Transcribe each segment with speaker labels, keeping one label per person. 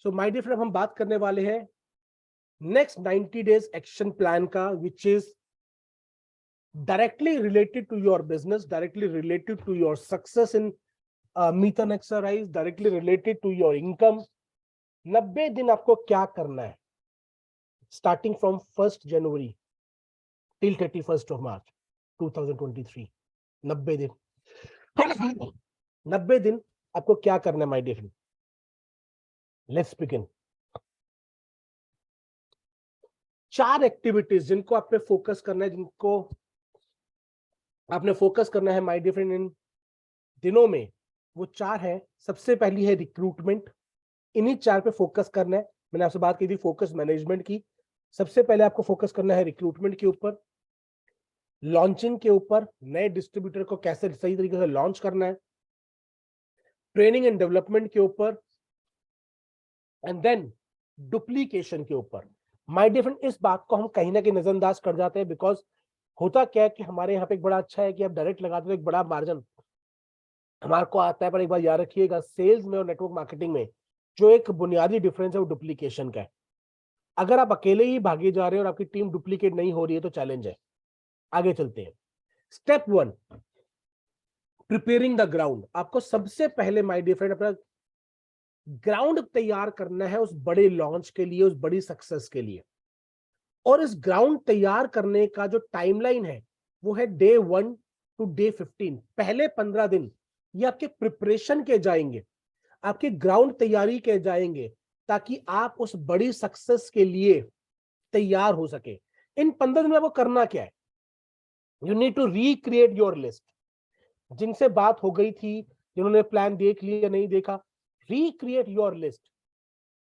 Speaker 1: So my dear friend, हम बात करने वाले हैं नेक्स्ट 90 डेज एक्शन प्लान का, which is directly related to your business, directly related to your success in Methane exercise, directly related to your income. 90 दिन आपको क्या करना है starting from 1st January till 31st of March 2023. 90 दिन 90 दिन आपको क्या करना है my dear friend. Let's begin. 4 activities जिनको आपने फोकस करना है, जिनको आपने फोकस करना है माय डियर फ्रेंड इन दिनों में, वो 4 है. सबसे पहली है रिक्रूटमेंट. इन्हीं 4 पे फोकस करना है. मैंने आपसे बात की थी फोकस मैनेजमेंट की. सबसे पहले आपको फोकस करना है रिक्रूटमेंट के ऊपर, लॉन्चिंग के ऊपर, नए डिस्ट्रीब्यूटर को कैसे सही तरीके से लॉन्च करना है, ट्रेनिंग एंड डेवलपमेंट के ऊपर, एंड देन डुप्लीकेशन के ऊपर. माय डियर फ्रेंड, इस बात को हम कहीं ना कहीं नजरअंदाज कर जाते हैं, बिकॉज होता क्या है कि हमारे यहाँ पे एक बड़ा अच्छा है कि आप डायरेक्ट लगाते हो, एक बड़ा मार्जिन हमारे को आता है. पर एक बार याद रखिएगा, सेल्स में और नेटवर्क मार्केटिंग में जो एक बुनियादी डिफरेंस है वो डुप्लीकेशन का है. अगर आप अकेले ही भागे जा रहे हैं और आपकी टीम डुप्लीकेट नहीं हो रही है तो चैलेंज है. आगे चलते हैं. Step 1, preparing the ground. आपको सबसे पहले माय डियर फ्रेंड अपना ग्राउंड तैयार करना है उस बड़े लॉन्च के लिए, उस बड़ी सक्सेस के लिए. और इस ग्राउंड तैयार करने का जो टाइमलाइन है वो है डे 1 टू डे 15. पहले 15 दिन ये आपके प्रिपरेशन के जाएंगे, आपके ग्राउंड तैयारी के जाएंगे, ताकि आप उस बड़ी सक्सेस के लिए तैयार हो सके. इन 15 दिन में आपको करना क्या है? You need to recreate your list. जिनसे बात हो गई थी, जिन्होंने प्लान देख लिया नहीं देखा, रिक्रिएट योर लिस्ट.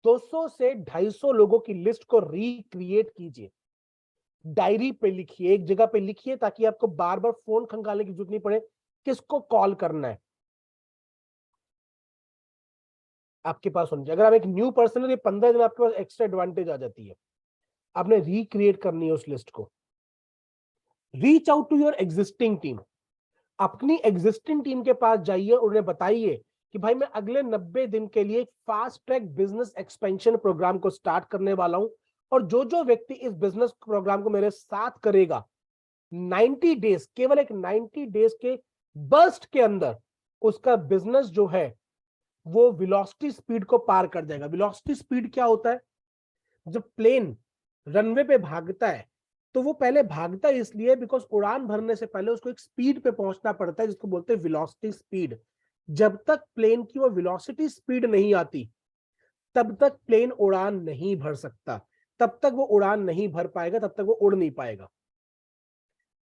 Speaker 1: 200 से 250 लोगों की लिस्ट को रिक्रिएट कीजिए. डायरी पे लिखिए, एक जगह पे लिखिए, ताकि आपको बार बार फोन खंगालने की जरूरत नहीं पड़े. किसको कॉल करना है आपके पास होनी चाहिए. अगर आप एक न्यू पर्सन है, 15 दिन आपके पास एक्स्ट्रा एडवांटेज आ जाती है. आपने रिक्रिएट करनी है उस लिस्ट को. Reach out to your existing team. अपनी एग्जिस्टिंग टीम के पास जाइए, उन्हें बताइए कि भाई मैं अगले 90 दिन के लिए fast track business expansion program को स्टार्ट करने वाला हूं, और जो जो व्यक्ति इस बिजनेस प्रोग्राम को मेरे साथ करेगा, 90 डेज, केवल एक 90 डेज के बर्स्ट के अंदर उसका बिजनेस जो है वो वेलोसिटी स्पीड को पार कर जाएगा. वेलोसिटी स्पीड क्या होता है? जब प्लेन रनवे पे भागता है तो वो पहले भागता है इसलिए बिकॉज उड़ान भरने से पहले उसको एक स्पीड पे पहुंचना पड़ता है, जिसको बोलते हैं वेलोसिटी स्पीड. जब तक प्लेन की वो वेलोसिटी स्पीड नहीं आती, तब तक प्लेन उड़ान नहीं भर सकता. तब तक वो उड़ान नहीं भर पाएगा, तब तक वो उड़ नहीं पाएगा.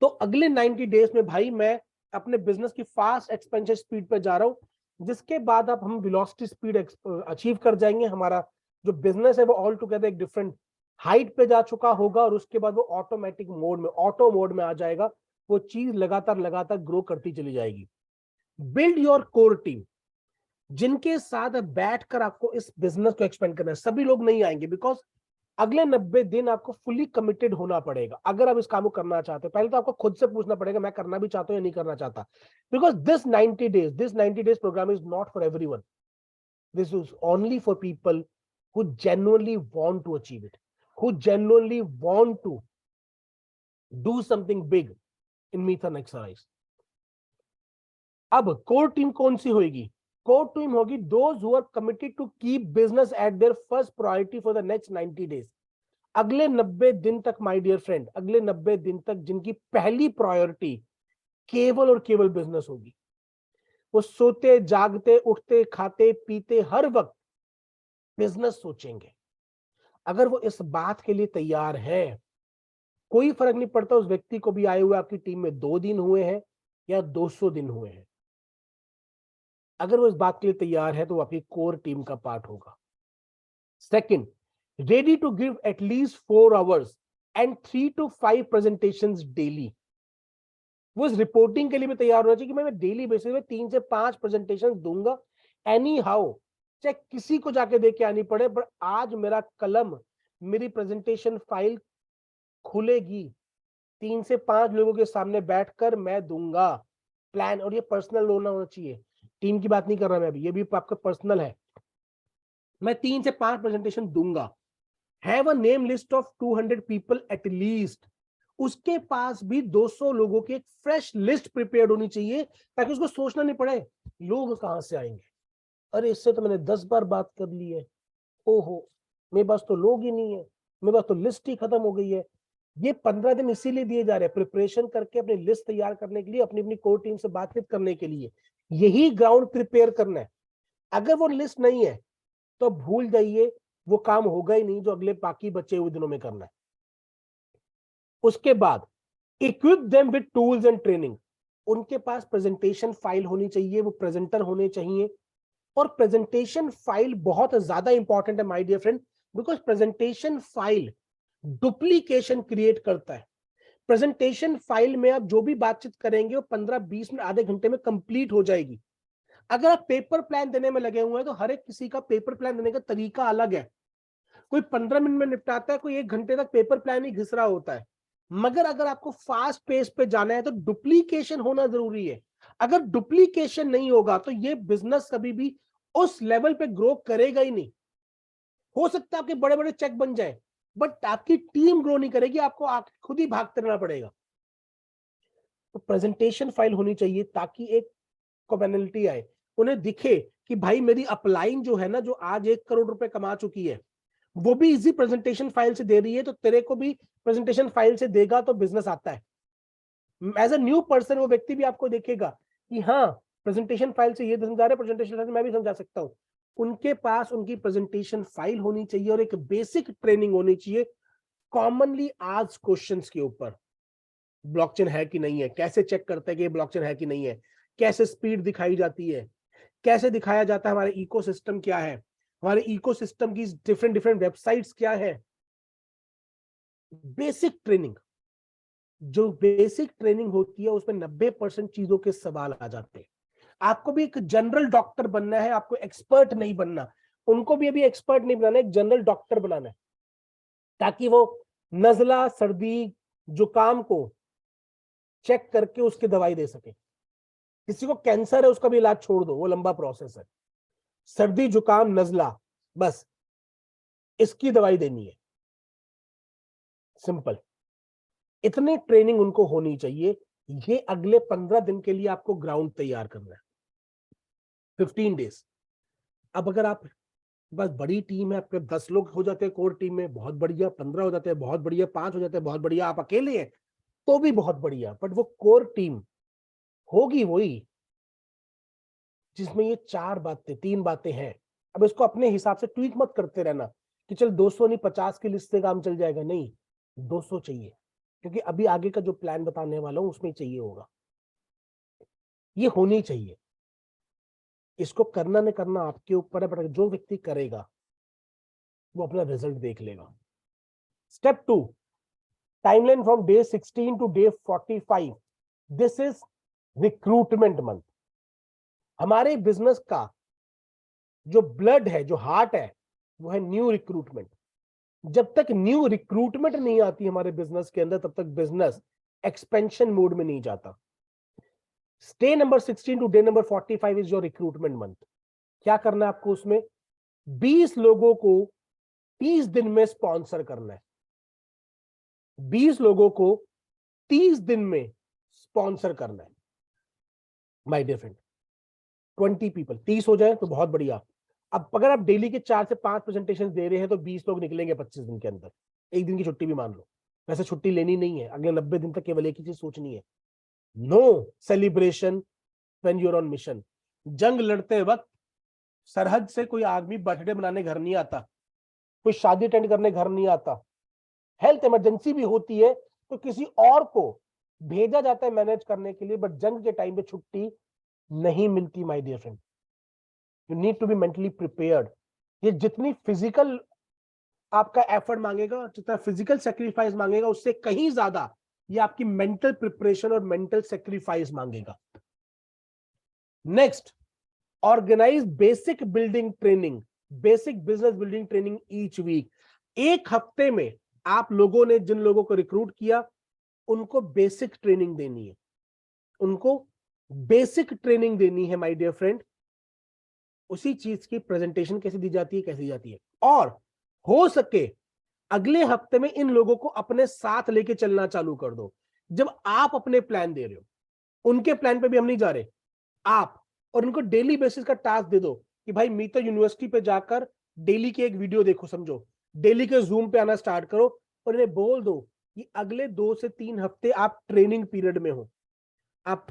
Speaker 1: तो अगले 90 डेज में भाई मैं अपने बिजनेस की फास्ट एक्सपेंशन स्पीड पे जा रहा हूं, जिसके बाद अब हम वेलोसिटी स्पीड अचीव कर जाएंगे. हमारा जो बिजनेस है वो ऑल टुगेदर एक डिफरेंट हाइट पे जा चुका होगा, और उसके बाद वो ऑटोमेटिक मोड में, ऑटो मोड में आ जाएगा. वो चीज लगातार लगातार ग्रो करती चली जाएगी. Build your core team. जिनके साथ बैठकर आपको इस बिजनेस को एक्सपेंड करना है. सभी लोग नहीं आएंगे, बिकॉज अगले 90 दिन आपको फुली कमिटेड होना पड़ेगा. अगर आप इस काम को करना चाहते हो, पहले तो आपको खुद से पूछना पड़ेगा मैं करना भी चाहता हूं या नहीं करना चाहता. Because this 90 days program is not for everyone. This is only for people who genuinely want to achieve it, who genuinely want to do something big in Methane exercise. अब कोर टीम कौन सी होगी? Core team होगी those who are committed to keep business at their first priority for the next 90 days. अगले 90 दिन तक my dear friend, अगले 90 दिन तक जिनकी पहली प्रायोरिटी केवल और केवल बिजनेस होगी. वो सोते जागते उठते खाते पीते हर वक्त बिजनेस सोचेंगे. अगर वो इस बात के लिए तैयार है, कोई फर्क नहीं पड़ता उस व्यक्ति को भी आए हुए आपकी टीम में 2 दिन हुए हैं या 200 दिन हुए हैं. अगर वो इस बात के लिए तैयार है तो वो आपकी कोर टीम का पार्ट होगा. Second, ready to give at least 4 hours and 3 to 5 presentations daily. वो इस रिपोर्टिंग के लिए भी तैयार होना चाहिए कि मैं डेली बेसिस पे 3 से 5 प्रेजेंटेशन दूंगा एनी हाउ, चाहे किसी को जाके दे के आनी पड़े, पर आज मेरा कलम, मेरी प्रेजेंटेशन फाइल खुलेगी, 3 से 5 लोगों के सामने बैठकर मैं दूंगा प्लान. और ये पर्सनल होना चाहिए, टीम की बात नहीं कर रहा मैं अभी, ये भी आपका पर्सनल है. मैं 3 से 5 प्रेजेंटेशन दूंगा। Have a name list of 200 people at least. उसके पास भी 200 लोगों की एक फ्रेश लिस्ट प्रिपेयर्ड होनी चाहिए, ताकि उसको सोचना नहीं पड़े लोग कहां से आएंगे, अरे इससे तो मैंने 10 बार बात कर ली है, ओहो मेरे पास तो लोग ही नहीं है, मेरे पास तो लिस्ट ही खत्म हो गई है। ये 15 दिन इसीलिए दिए जा रहे हैं, प्रिपरेशन करके अपनी लिस्ट तैयार करने के लिए, अपनी अपनी कोर टीम से बातचीत करने के लिए। यही ग्राउंड प्रिपेयर करना है। अगर वो लिस्ट नहीं है तो भूल जाइए, वो काम होगा ही नहीं जो अगले बाकी बचे हुए दिनों में करना है। उसके बाद equip them with tools and training. उनके पास प्रेजेंटेशन फाइल होनी चाहिए, वो प्रेजेंटर होने चाहिए। और प्रेजेंटेशन फाइल बहुत ज्यादा इंपॉर्टेंट है my dear friend, because presentation file duplication create करता है। प्रेजेंटेशन फाइल में आप जो भी बातचीत करेंगे वो 15-20 मिनट, आधे घंटे में कंप्लीट हो जाएगी। अगर आप पेपर प्लान देने में लगे हुए हैं तो हर एक किसी का पेपर प्लान देने का तरीका अलग है। कोई 15 मिनट में निपटाता है, कोई 1 घंटे तक पेपर प्लान ही घिस रहा होता है। मगर अगर आपको फास्ट पेस पे जाना है तो डुप्लीकेशन होना जरूरी है। अगर डुप्लीकेशन नहीं होगा तो ये बिजनेस कभी भी उस लेवल पे ग्रो करेगा ही नहीं। हो सकता है आपके बड़े बड़े चेक बन जाए, बट आपकी टीम ग्रो नहीं करेगी, आपको खुद ही भागते रहना पड़ेगा। तो प्रेजेंटेशन फाइल होनी चाहिए ताकि एक कॉमनैलिटी आए, उन्हें दिखे कि भाई मेरी अपलाइन जो है ना, जो आज 1 करोड़ रुपए कमा चुकी है, वो भी इजी प्रेजेंटेशन फाइल से दे रही है, तो तेरे को भी प्रेजेंटेशन फाइल से देगा तो बिजनेस आता है। एज अ न्यू पर्सन वो व्यक्ति भी आपको देखेगा कि हाँ प्रेजेंटेशन फाइल से ये समझा रहे, प्रेजेंटेशन फाइल से मैं भी समझा सकता हूं। उनके पास उनकी प्रेजेंटेशन फाइल होनी चाहिए और एक बेसिक ट्रेनिंग होनी चाहिए कॉमनली आज क्वेश्चंस के ऊपर। ब्लॉकचेन है कि नहीं है, कैसे चेक करते हैं कि ये ब्लॉकचेन है कि नहीं है, कैसे स्पीड दिखाई जाती है, कैसे दिखाया जाता है, हमारे इकोसिस्टम क्या है, हमारे इकोसिस्टम की डिफरेंट डिफरेंट वेबसाइट्स क्या है। बेसिक ट्रेनिंग, जो बेसिक ट्रेनिंग होती है उसमें 90% चीजों के सवाल आ जाते हैं। आपको भी एक जनरल डॉक्टर बनना है, आपको एक्सपर्ट नहीं बनना। उनको भी अभी एक्सपर्ट नहीं बनाना, एक जनरल डॉक्टर बनाना है, ताकि वो नजला, सर्दी, जुकाम को चेक करके उसकी दवाई दे सके। किसी को कैंसर है उसका भी इलाज छोड़ दो, वो लंबा प्रोसेस है। सर्दी, जुकाम, नजला, बस इसकी दवाई देनी है, सिंपल। इतनी ट्रेनिंग उनको होनी चाहिए। ये अगले 15 दिन के लिए आपको ग्राउंड तैयार करना है, 15 डेज। अब अगर आप बस बड़ी टीम है, आपके 10 लोग हो जाते हैं कोर टीम में, बहुत बढ़िया, 15 हो जाते हैं बहुत बढ़िया, 5 हो जाते हैं बहुत बढ़िया, आप अकेले हैं तो भी बहुत बढ़िया, बट वो कोर टीम होगी वही जिसमें ये 3 बातें हैं। अब इसको अपने हिसाब से ट्वीक मत करते रहना कि चल 200 नहीं 50 की लिस्ट से काम चल जाएगा, नहीं 200 चाहिए, क्योंकि अभी आगे का जो प्लान बताने वाला हूं उसमें चाहिए होगा, ये होनी चाहिए। इसको करना न करना आपके ऊपर है, बट जो व्यक्ति करेगा वो अपना रिजल्ट देख लेगा। Step 2, timeline from day 16 to day 45। This is recruitment month. हमारे बिजनेस का जो ब्लड है, जो हार्ट है, वो है न्यू रिक्रूटमेंट। जब तक न्यू रिक्रूटमेंट नहीं आती हमारे बिजनेस के अंदर, तब तक बिजनेस एक्सपेंशन मोड में नहीं जाता। Day number 16 to day number 45 is your recruitment month. क्या करना है आपको उसमें? 20 लोगों को 30 दिन में स्पॉन्सर करना है। 20 लोगों को 30 दिन में स्पॉन्सर करना है माय डियर फ्रेंड। 20 पीपल, 30 हो जाए तो बहुत बढ़िया। अब अगर आप डेली के 4 से 5 प्रेजेंटेशन दे रहे हैं तो 20 लोग निकलेंगे 25 दिन के अंदर। एक दिन की छुट्टी भी मान लो, वैसे छुट्टी लेनी नहीं है, अगले 90 दिन तक केवल एक ही चीज सोचनी है, no celebration when you are on mission. जंग लड़ते वक्त सरहद से कोई आदमी बर्थडे मनाने घर नहीं आता, कोई शादी अटेंड करने घर नहीं आता। हेल्थ इमरजेंसी भी होती है तो किसी और को भेजा जाता है मैनेज करने के लिए, बट जंग के टाइम पे छुट्टी नहीं मिलती my dear friend. You need to be mentally prepared. ये जितनी फिजिकल आपका एफर्ट मांगेगा, जितना फिजिकल सेक्रीफाइस मांगेगा, उससे कहीं ज्यादा ये आपकी मेंटल प्रिपरेशन और मेंटल सेक्रीफाइस मांगेगा। Next, organise basic building training, basic business building training each week. एक हफ्ते में आप लोगों ने जिन लोगों को रिक्रूट किया उनको बेसिक ट्रेनिंग देनी है, उनको बेसिक ट्रेनिंग देनी है माय डियर फ्रेंड। उसी चीज की प्रेजेंटेशन कैसे दी जाती है, कैसे दी जाती है। और हो सके अगले हफ्ते में इन लोगों को अपने साथ लेके चलना चालू कर दो। जब आप अपने प्लान दे रहे हो, उनके प्लान पे भी हम नहीं जा रहे, आप, और उनको डेली बेसिस का टास्क दे दो कि भाई मीटर यूनिवर्सिटी पे जाकर डेली की एक वीडियो देखो, समझो, डेली के जूम पे आना स्टार्ट करो, और इन्हें बोल दो कि अगले 2 से 3 हफ्ते आप ट्रेनिंग पीरियड में हो। आप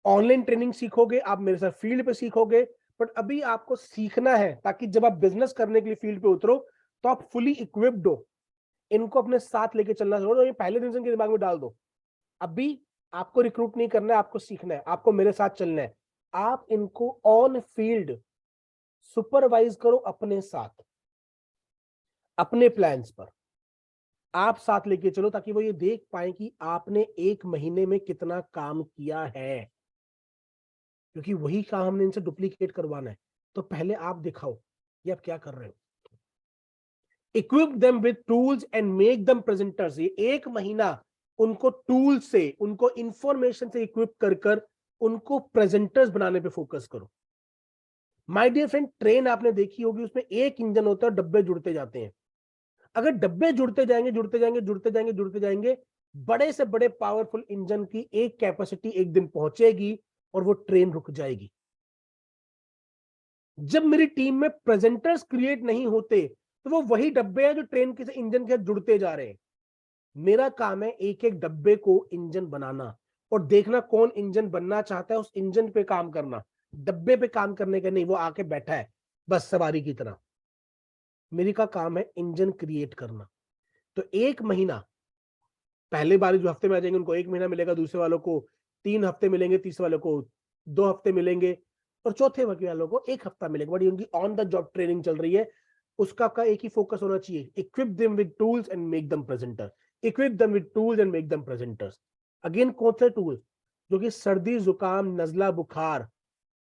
Speaker 1: ऑनलाइन ट्रेनिंग सीखोगे, आप मेरे साथ फील्ड पे सीखोगे, बट अभी आपको सीखना है ताकि जब आप बिजनेस करने के लिए फील्ड पे उतरो तो आप फुली इक्विप्ड हो। इनको अपने साथ लेके चलना छोड़ दो, ये पहले दिन से इनके दिमाग में डाल दो। अभी आपको रिक्रूट नहीं करना है, आपको सीखना है, आपको मेरे साथ चलना है। आप इनको ऑन फील्ड सुपरवाइज करो अपने साथ, अपने प्लान्स पर आप साथ लेके चलो, ताकि वो ये देख पाए कि आपने 1 महीने में कितना काम किया है, क्योंकि वही काम हमने इनसे डुप्लीकेट करवाना है। तो पहले आप दिखाओ ये आप क्या कर रहे हो। Equip them with tools and make them presenters. ये 1 महीना उनको टूल से, उनको इंफॉर्मेशन से इक्विप कर कर उनको प्रेजेंटर्स बनाने पे फोकस करो। माय डियर फ्रेंड, ट्रेन आपने देखी होगी, उसमें एक इंजन होता है, डब्बे जुड़ते जाते हैं। अगर डब्बे जुड़ते जाएंगे जुड़ते जाएंगे जुड़ते जाएंगे जुड़ते जाएंगे, बड़े से बड़े पावरफुल इंजन की एक कैपेसिटी एक दिन पहुंचेगी और वो ट्रेन रुक जाएगी। जब मेरी टीम में प्रेजेंटर्स क्रिएट नहीं होते तो वो वही डब्बे हैं जो ट्रेन के इंजन के साथ जुड़ते जा रहे हैं। मेरा काम है एक एक डब्बे को इंजन बनाना और देखना कौन इंजन बनना चाहता है, उस इंजन पे काम करना, डब्बे पे काम करने का नहीं। वो आके बैठा है बस सवारी की तरह। मेरी का काम है इंजन क्रिएट करना। तो 1 महीना, पहले बार जो हफ्ते में आ जाएंगे उनको 1 महीना मिलेगा, दूसरे वालों को 3 हफ्ते मिलेंगे, तीसरे वालों को 2 हफ्ते मिलेंगे, और चौथे वालों को 1 हफ्ता मिलेगा। बड़ी उनकी ऑन द जॉब ट्रेनिंग चल रही है। उसका आपका एक ही फोकस होना चाहिए, equip them with tools and make them presenter. Equip them with tools and make them presenters. Again कौन से टूल? जो कि सर्दी जुकाम नजला बुखार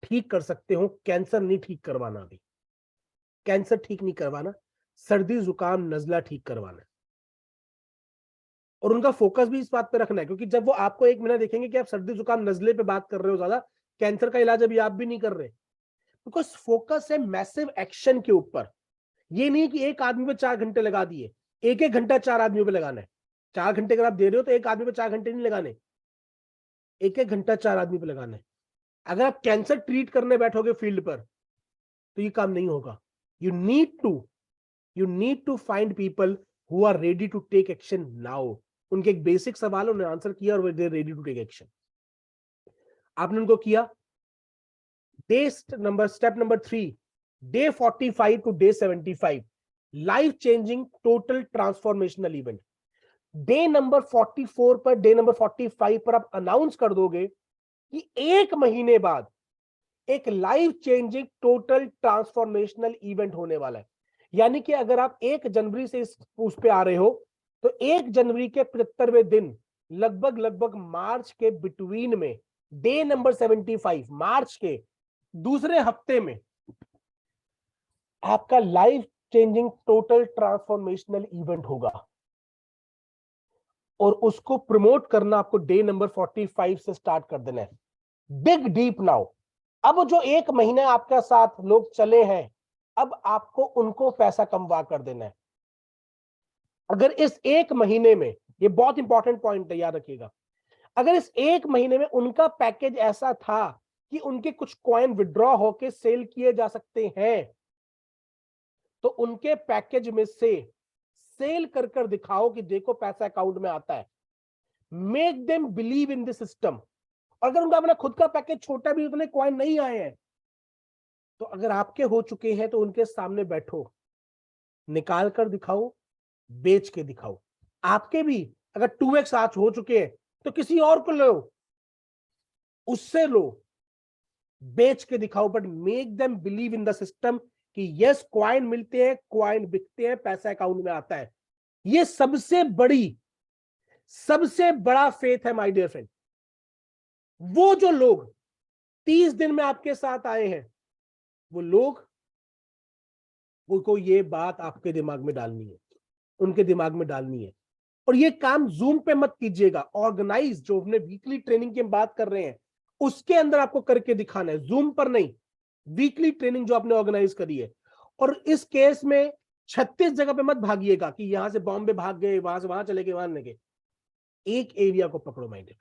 Speaker 1: ठीक कर सकते हो, कैंसर नहीं ठीक करवाना। अभी कैंसर ठीक नहीं करवाना, सर्दी जुकाम नजला ठीक करवाना है। और उनका फोकस भी इस बात पे रखना है, क्योंकि जब वो आपको 1 महीना देखेंगे कि आप सर्दी जुकाम नजले पे बात कर रहे हो ज्यादा, कैंसर का इलाज अभी आप भी नहीं कर रहे, बिकॉज फोकस है मैसिव एक्शन के ऊपर। ये नहीं कि एक आदमी पे 4 घंटे लगा दिए, 1-1 घंटा 4 आदमियों पे लगाना है। 4 घंटे अगर आप दे रहे हो तो एक आदमी पे 4 घंटे नहीं लगाने, 1-1 घंटा 4 आदमी पे लगाना है। अगर आप कैंसर ट्रीट करने बैठोगे फील्ड पर तो ये काम नहीं होगा। You need to find people who are ready to take action now. उनके एक बेसिक सवाल उन्होंने आंसर किया और they ready to take action. आपने उनको किया। Step number 3, day 45 to day 75, life changing total transformational event. Day number 44 पर, डे नंबर 45 पर आप अनाउंस कर दोगे कि 1 महीने बाद एक life changing total transformational event होने वाला है। यानी कि अगर आप 1 जनवरी से उस पे आ रहे हो तो 1 जनवरी के 75वें दिन, लगभग मार्च के बिटवीन में, डे नंबर 75, मार्च के दूसरे हफ्ते में आपका life changing total transformational event होगा। और उसको प्रमोट करना आपको डे नंबर 45 से स्टार्ट कर देना है। Dig deep now. अब जो 1 महीने आपके साथ लोग चले हैं, अब आपको उनको पैसा कमवा कर देना है। अगर इस 1 महीने में, ये बहुत इंपॉर्टेंट पॉइंट है, याद रखिएगा, अगर इस 1 महीने में उनका पैकेज ऐसा था कि उनके कुछ कॉइन विड्रॉ होके सेल किए जा सकते हैं, तो उनके पैकेज में से सेल कर कर दिखाओ कि देखो पैसा अकाउंट में आता है। Make them believe in this system. अगर उनका अपना खुद का पैकेज छोटा भी, उतने कॉइन नहीं आए हैं, तो अगर आपके हो चुके हैं तो उनके सामने बैठो, निकाल कर दिखाओ, बेच के दिखाओ। आपके भी अगर 2x आज हो चुके हैं तो किसी और को लो, उससे लो, बेच के दिखाओ, but make them believe in the system कि यस कॉइन मिलते हैं, कॉइन बिकते हैं, पैसा अकाउंट में आता है। ये सबसे बड़ा फेथ है माय डियर फ्रेंड। वो जो लोग 30 दिन में आपके साथ आए हैं, वो लोग, उनको ये बात आपके दिमाग में डालनी है, उनके दिमाग में डालनी है। और ये काम जूम पे मत कीजिएगा, ऑर्गेनाइज जो हमने वीकली ट्रेनिंग की बात कर रहे हैं उसके अंदर आपको करके दिखाना है, जूम पर नहीं। वीकली ट्रेनिंग जो आपने ऑर्गेनाइज करी है। और इस केस में 36 जगह पे मत भागिएगा कि यहां से बॉम्बे भाग गए, वहां से वहां चले गए, वहां गए। एक एरिया को पकड़ो माइंड।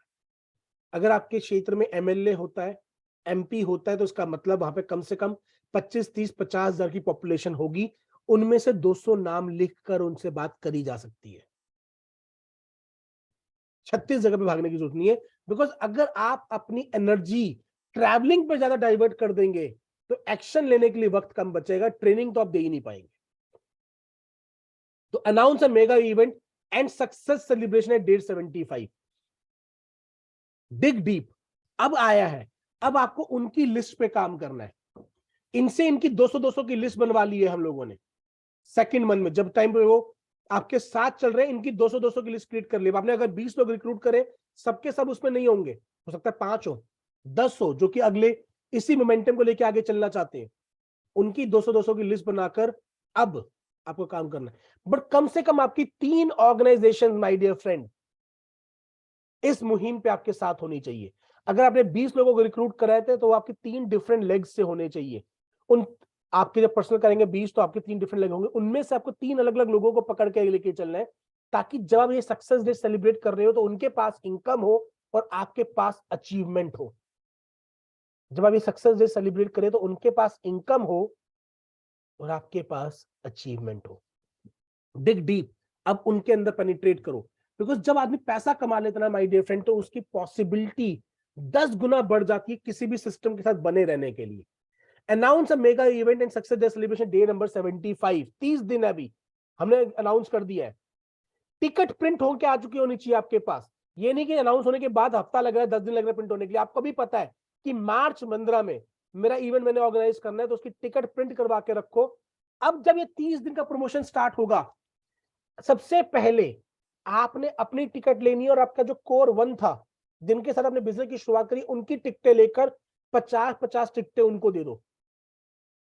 Speaker 1: अगर आपके क्षेत्र में एमएलए होता है, एमपी होता है, तो इसका मतलब वहां पे कम से कम 25, 30, 50 हजार की पॉपुलेशन होगी। उनमें से 200 नाम लिखकर उनसे बात करी जा सकती है। 36 जगह पे भागने की जरूरत नहीं है। बिकॉज अगर आप अपनी एनर्जी ट्रैवलिंग पे ज्यादा डाइवर्ट कर देंगे तो एक्शन लेने के लिए वक्त कम बचेगा, ट्रेनिंग तो आप दे ही नहीं पाएंगे। तो announce a mega event and success celebration at date 75। Dig deep अब आया है। अब आपको उनकी लिस्ट पे काम करना है। इनसे इनकी 200 की लिस्ट बनवा ली है हम लोगों ने सेकंड मंथ में, जब टाइम पे वो आपके साथ चल रहे हैं। इनकी 200 की लिस्ट क्रिएट कर ली। आपने अगर 20 लोग रिक्रूट करे, सबके सब उसमें नहीं होंगे, हो सकता है 5 हो, 10 हो, जो कि अगले इसी मोमेंटम को लेके आगे चलना चाहते हैं। उनकी 200 की लिस्ट बनाकर अब आपको काम करना है। बट कम से कम आपकी 3 ऑर्गेनाइजेशन माय डियर फ्रेंड इस मुहिम पे आपके साथ होनी चाहिए। अगर आपने 20 लोगों को रिक्रूट कराए थे तो आपके 3 डिफरेंट लेग्स से होने चाहिए। उन आपके जब पर्सनल करेंगे 20 तो आपके 3 डिफरेंट लेग होंगे। उनमें से आपको 3 अलग अलग लोगों को पकड़ के लेके चलना है, ताकि जब आप ये सक्सेस डे सेलिब्रेट कर रहे हो तो उनके पास इनकम हो और आपके पास अचीवमेंट हो। जब आप ये सक्सेस डे सेलिब्रेट करें तो उनके पास इनकम हो और आपके पास अचीवमेंट हो। डिग डीप, अब उनके अंदर पेनिट्रेट करो। बिकॉज जब आदमी पैसा कमा लेता ना माय डियर फ्रेंड, तो उसकी पॉसिबिलिटी 10 गुना बढ़ जाती है किसी भी सिस्टम के साथ बने रहने के लिए। Announce a mega event and success day celebration day number 75। 30 दिन अभी हमने अनाउंस कर दिया है। टिकट प्रिंट होकर आ चुकी होनी चाहिए आपके पास। ये नहीं कि अनाउंस होने के बाद हफ्ता लग रहा है, 10 दिन लग रहा है प्रिंट होने के लिए। आपको भी पता है कि मार्च 15 में मेरा इवेंट मैंने ऑर्गेनाइज करना है, तो उसकी टिकट प्रिंट करवा के रखो। अब जब ये 30 दिन का प्रमोशन स्टार्ट होगा, सबसे पहले आपने अपनी टिकट लेनी है और आपका जो कोर 1 था, जिनके साथ आपने बिजनेस की शुरुआत करी, उनकी टिकटें लेकर 50-50 टिकटें उनको दे दो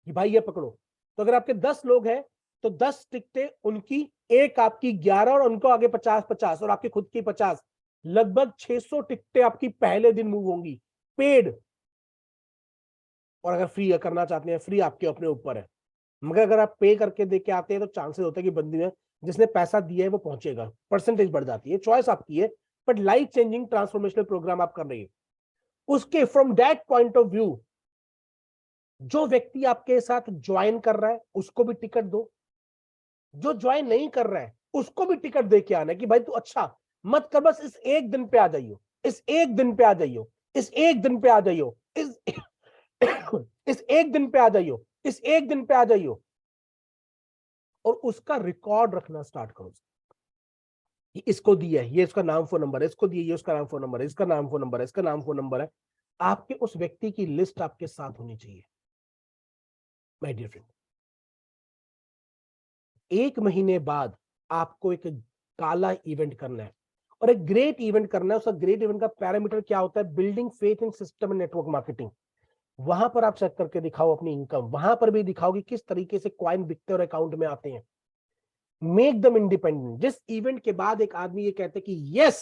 Speaker 1: कि भाई ये पकड़ो। तो अगर आपके 10 लोग हैं तो 10 टिकटें उनकी, एक आपकी 11 और उनको आगे 50-50 और आपकी खुद की 50। लगभग 600 टिकटें आपकी पहले दिन मूव होंगी पेड। और अगर फ्री करना चाहते हैं, फ्री आपके अपने ऊपर है। मगर अगर आप पे करके दे के आते हैं तो चांसेस होते हैं कि बंदी में जिसने पैसा दिया है वो पहुंचेगा, परसेंटेज बढ़ जाती है। चॉइस आपकी है, but life changing transformational program आप कर रही है। उसके from that point of view, जो व्यक्ति आपके साथ ज्वाइन कर रहा है उसको भी टिकट दो, जो ज्वाइन नहीं कर रहा है उसको भी टिकट दे के आना है कि भाई तू अच्छा मत कर, बस इस एक दिन पे आ जाइयो, इस एक दिन पे आ जाइयो, इस एक दिन पे आ जाइयो, इस इस एक दिन पे आ जाइयो, इस एक दिन पे आ जाइयो। और उसका रिकॉर्ड रखना स्टार्ट करो। इसको दिया है, ये इसका नाम फोन नंबर है, इसको दिया ये उसका नाम फोन नंबर है, इसका नाम फोन नंबर है, इसका नाम फोन नंबर है। आपके उस व्यक्ति की लिस्ट आपके साथ होनी चाहिए माय डियर फ्रेंड। एक महीने बाद आपको एक काला इवेंट करना है और एक ग्रेट इवेंट करना है। उसका ग्रेट इवेंट का पैरामीटर क्या होता है? Building faith in system and network marketing. वहां पर आप चेक करके दिखाओ अपनी इनकम, वहां पर भी दिखाओ कि किस तरीके से कॉइन बिकते और अकाउंट में आते हैं। Make them independent. जिस इवेंट के बाद एक आदमी ये कहते कि यस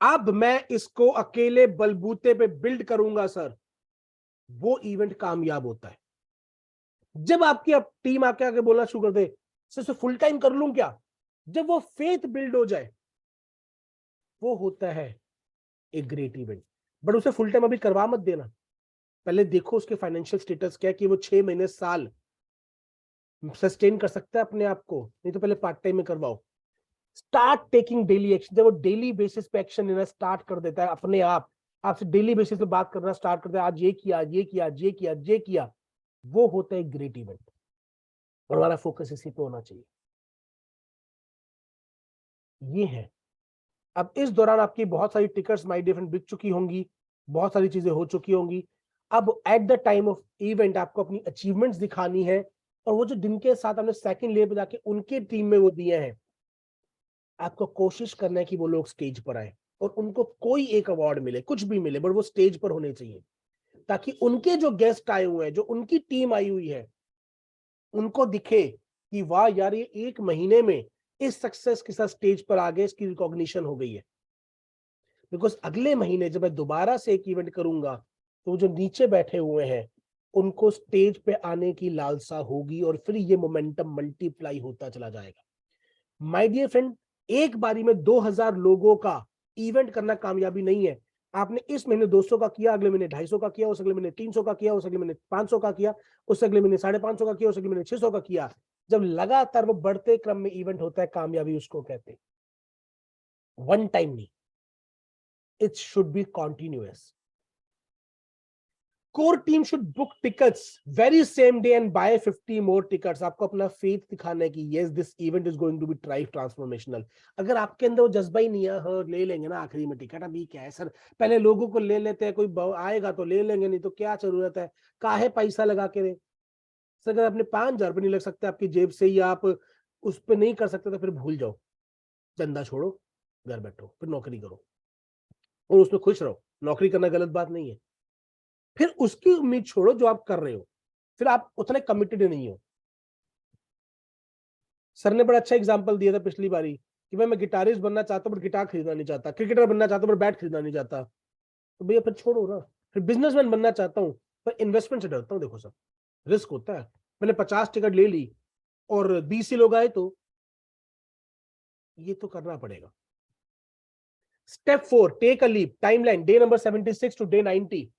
Speaker 1: अब मैं इसको अकेले बलबूते पे बिल्ड करूंगा सर, वो इवेंट कामयाब होता है। जब आपकी अब टीम आके आके बोलना शुरू कर दे सर फुल टाइम कर लूं क्या, जब वो फेथ बिल्ड हो जाए, वो होता है एक ग्रेट इवेंट। बट उसे फुल टाइम अभी करवा मत देना। पहले देखो उसके फाइनेंशियल स्टेटस क्या है, कि वो 6 महीने साल सस्टेन कर सकता है अपने आप को, नहीं तो पहले पार्ट टाइम में करवाओ। Start taking daily action. जब वो डेली बेसिस पे एक्शन लेना स्टार्ट कर देता है अपने आप, आपसे डेली बेसिस पे बात करना स्टार्ट करता है, आज ये किया, आज ये किया, आज ये किया, आज ये किया, वो होता है ग्रेट इवेंट। और हमारा फोकस इसी पे होना चाहिए। ये है। अब इस दौरान आपकी बहुत सारी टिकट्स माई डिफरेंट बिक चुकी होंगी, बहुत सारी चीजें हो चुकी होंगी। अब at the time of event आपको अपनी अचीवमेंट्स दिखानी है, और वो जो जिनके साथ हमने सेकंड लेयर पे जाके उनके टीम में वो दिए हैं, आपको कोशिश करना है कि वो लोग स्टेज पर आए और उनको कोई एक अवार्ड मिले, कुछ भी मिले, बट वो स्टेज पर होने चाहिए, ताकि उनके जो गेस्ट आए हुए हैं, जो उनकी टीम आई हुई है, उनको दिखे कि वाह यार ये एक महीने में इस सक्सेस के साथ स्टेज पर आ गए, इसकी रिकॉग्निशन हो गई है। बिकॉज अगले महीने जब मैं दोबारा से एक इवेंट करूंगा तो जो नीचे बैठे हुए हैं उनको स्टेज पे आने की लालसा होगी और फिर ये मोमेंटम मल्टीप्लाई होता चला जाएगा। माय डियर फ्रेंड, एक बारी में 2000 लोगों का इवेंट करना कामयाबी नहीं है। आपने इस महीने 200 का किया, अगले महीने 250 का किया, उस अगले महीने 300 का किया, उस अगले महीने 500 का किया, उस अगले महीने 550 का किया, उस अगले महीने 600 का किया। जब लगातार वो बढ़ते क्रम में इवेंट होता है, कामयाबी उसको कहते हैं। वन टाइम नहीं, it should be continuous. Core team should book tickets very same day and buy 50 more tickets. आपको अपना फेथ दिखाना है कि yes this event is going to be try transformational. अगर आपके अंदर वो जज्बा ही नहीं है, हाँ ले लेंगे ना आखिरी में टिकट, अभी क्या है सर, पहले लोगों को ले लेते हैं, कोई आएगा तो ले लेंगे, नहीं तो क्या जरूरत है, काहे पैसा लगा के रे। सर अगर अपने 5,000 रुपये नहीं लग सकते आपकी जेब से, या आप उस पर नहीं कर सकते, तो फिर भूल जाओ, धंधा छोड़ो, घर बैठो, फिर नौकरी करो और उसमें खुश रहो। नौकरी करना गलत बात नहीं है, फिर उसकी उम्मीद छोड़ो जो आप कर रहे हो, फिर आप उतने कमिटेड नहीं हो। सर ने बड़ा अच्छा एग्जांपल दिया था पिछली बारी कि मैं गिटारिस्ट बनना चाहता हूं बट गिटार खरीदना नहीं चाहता, क्रिकेटर बनना चाहता हूं बट बैट खरीदना नहीं चाहता, तो भैया फिर छोड़ो ना। फिर बिजनेसमैन बनना चाहता हूं पर इन्वेस्टमेंट से डरता हूं, देखो सर रिस्क होता है, मैंने 50 टिकट ले ली और 20 ही लोग आए, तो ये तो करना पड़ेगा। Step 4, take a leap. Timeline day number 76 to day 90।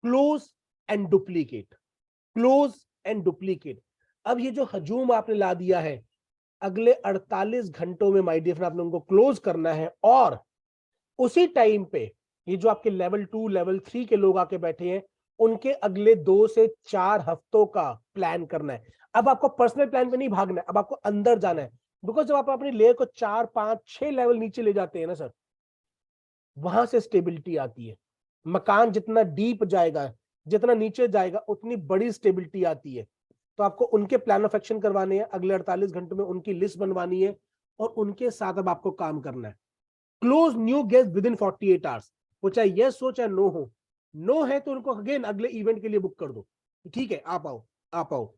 Speaker 1: Close and duplicate, close and duplicate. अब ये जो हजूम आपने ला दिया है, अगले 48 घंटों में माय डियर फ्रेंड आपने उनको क्लोज करना है, और उसी टाइम पे ये जो आपके लेवल 2 लेवल 3 के लोग आके बैठे हैं, उनके अगले 2 से 4 हफ्तों का प्लान करना है। अब आपको पर्सनल प्लान पे नहीं भागना है, अब आपको अंदर जाना है। बिकॉज जब आप अपनी लेयर को 4 5 6 लेवल नीचे ले जाते हैं ना सर, वहां से स्टेबिलिटी आती है। मकान जितना डीप जाएगा, जितना नीचे जाएगा, उतनी बड़ी स्टेबिलिटी आती है। तो आपको उनके प्लान ऑफ एक्शन करवाने हैं, अगले 48 घंटों में उनकी लिस्ट बनवानी है और उनके साथ अब आपको काम करना है। Close new guest with in 48 hours. वो चाहे यस हो चाहे नो हो, नो है तो उनको अगेन अगले इवेंट के लिए बुक कर दो, ठीक है आप आओ, आप आओ।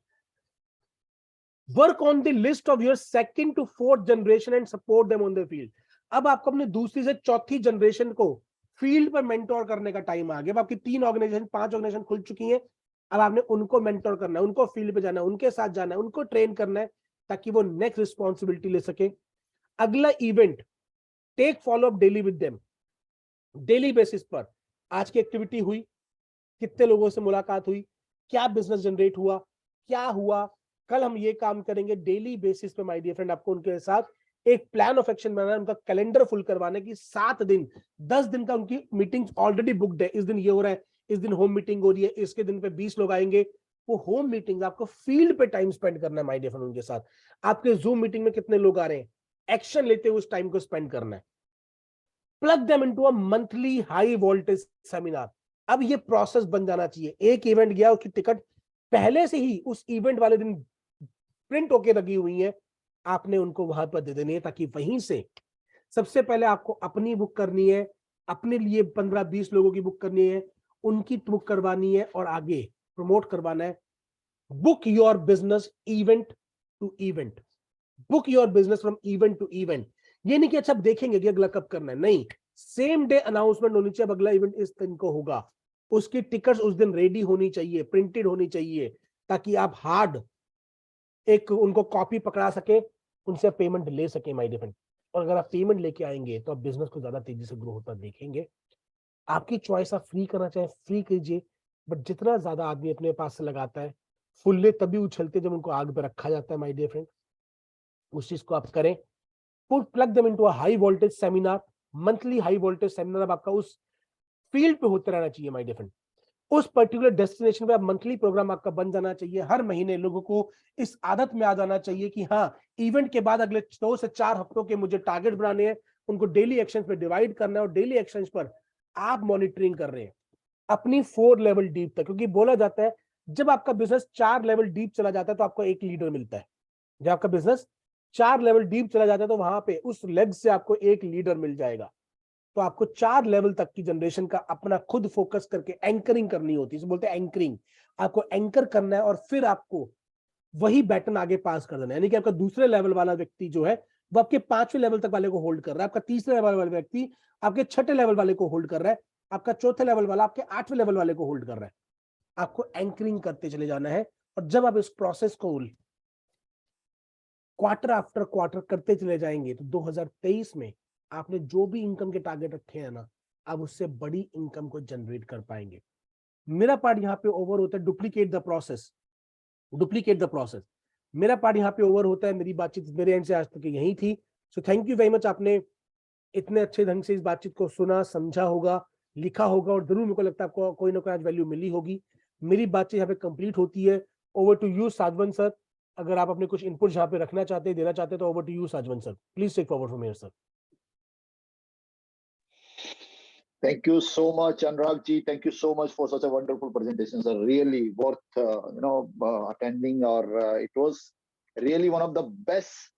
Speaker 1: Work on the list of your second to fourth generation and support them on the field. अब आपको अपनी दूसरी से चौथी जनरेशन को फील्ड पर मेंटोर करने का टाइम आ गया। अब आपकी 3 ऑर्गेनाइजेशन 5 ऑर्गेनाइजेशन खुल चुकी हैं, अब आपने उनको मेंटोर करना है, उनको फील्ड पे जाना है, उनके साथ जाना है, उनको ट्रेन करना है ताकि वो नेक्स्ट रिस्पॉन्सिबिलिटी ले सके। अगला event, take follow up daily with them. Daily basis पर आज की एक्टिविटी हुई, कितने लोगों से मुलाकात हुई, क्या बिजनेस जनरेट हुआ, क्या हुआ, कल हम ये काम करेंगे। डेली बेसिस पे माय डियर फ्रेंड आपको उनके साथ एक प्लान ऑफ एक्शन बनाना है, उनका कैलेंडर फुल करवाना है कि 7 दिन 10 दिन का उनकी मीटिंग ऑलरेडी बुक्ड है। इस दिन ये हो रहा है, इस दिन होम मीटिंग हो रही है, इसके दिन पे 20 लोग आएंगे। वो होम मीटिंग आपको फील्ड पे टाइम स्पेंड करना है माय डियर फ्रेंड उनके साथ। आपके जूम मीटिंग में कितने लोग आ रहे हैं, एक्शन लेते हुए उस टाइम को स्पेंड करना है। Plug them into a monthly high voltage seminar. अब ये प्रोसेस बन जाना चाहिए। एक इवेंट गया, उसकी टिकट पहले से ही उस इवेंट वाले दिन प्रिंट होके लगी हुई है, आपने उनको वहां पर दे देनी है, ताकि वहीं से सबसे पहले आपको अपनी बुक करनी है, अपने लिए 15-20 लोगों की बुक करनी है, उनकी बुक करवानी है और आगे प्रमोट करवाना है। Book your business event to event, book your business from event to event. ये नहीं कि अच्छा देखेंगे कि अगला कब करना है, नहीं, सेम डे अनाउंसमेंट होनी चाहिए, अगला इवेंट इस दिन को होगा, उसकी टिकट्स उस दिन रेडी होनी चाहिए, प्रिंटेड होनी चाहिए, ताकि आप हार्ड एक उनको कॉपी पकड़ा सके, उनसे पेमेंट ले सके माय डियर फ्रेंड। और अगर आप पेमेंट लेके आएंगे तो आप बिजनेस को ज्यादा तेजी से ग्रो होता देखेंगे। आपकी चॉइस, आप फ्री करना चाहे फ्री कीजिए, बट जितना ज्यादा आदमी अपने पास से लगाता है, फुल्ले तभी उछलते जब उनको आग पे रखा जाता है माय डियर फ्रेंड। उस चीज को आप करें। Put plug them into a high voltage seminar, monthly high voltage seminar अब आपका उस फील्ड पे होते रहना चाहिए माय डियर फ्रेंड। उस पर्टिकुलर डेस्टिनेशन पे आप मंथली प्रोग्राम आपका बन जाना चाहिए। हर महीने लोगों को इस आदत में आ जाना चाहिए कि हाँ, इवेंट के बाद अगले 2 से 4 हफ्तों के मुझे टारगेट बनाने हैं, उनको डेली एक्शंस पे डिवाइड करना है और डेली एक्शंस पर आप मॉनिटरिंग कर रहे हैं अपनी 4 लेवल डीप तक। क्योंकि बोला जाता है जब आपका बिजनेस 4 लेवल डीप चला जाता है तो आपको एक लीडर मिलता है। जब आपका बिजनेस 4 लेवल डीप चला जाता है तो वहां पे उस लेग से आपको एक लीडर मिल जाएगा। तो आपको 4 लेवल तक की जनरेशन का अपना खुद फोकस करके एंकरिंग करनी होती है, इसे बोलते हैं एंकरिंग। आपको एंकर करना है और फिर आपको वही बैटन आगे पास कर देना है। यानी कि आपका दूसरे लेवल वाला व्यक्ति जो है वो आपके 5वें लेवल तक वाले को होल्ड कर रहा है, आपका तीसरे लेवल वाला व्यक्ति आपके 6ठे लेवल वाले को होल्ड कर रहा है, आपका चौथे लेवल वाला आपके 8वें लेवल वाले को होल्ड कर रहा है। आपको एंकरिंग करते चले जाना है, और जब आप इस प्रोसेस को क्वार्टर आफ्टर क्वार्टर करते चले जाएंगे तो 2023 में आपने जो भी इनकम के टारगेट रखे हैं ना, आप उससे बड़ी इनकम को जनरेट कर पाएंगे। मेरा पार्ट यहाँ पे ओवर होता है duplicate the process, duplicate the process. मेरा पार्ट यहाँ पे ओवर होता है। मेरी बातचीत मेरे एंड से आज तक यही थी। So thank you very much, आपने इतने अच्छे ढंग से इस बातचीत को सुना, समझा होगा, लिखा होगा, और जरूर मेरे को लगता है आपको कोई ना कोई आज वैल्यू मिली होगी। मेरी बातचीत यहाँ पे कंप्लीट होती है। ओवर टू यू साजवन सर, अगर आप अपने कुछ इनपुट यहाँ पे रखना चाहते हैं, देना चाहते हैं, तो ओवर टू यू साजवन sir, please take forward from here sir.
Speaker 2: Thank you so much, Anurag ji. Thank you so much for such a wonderful presentation, sir. Really worth attending, or it was really one of the best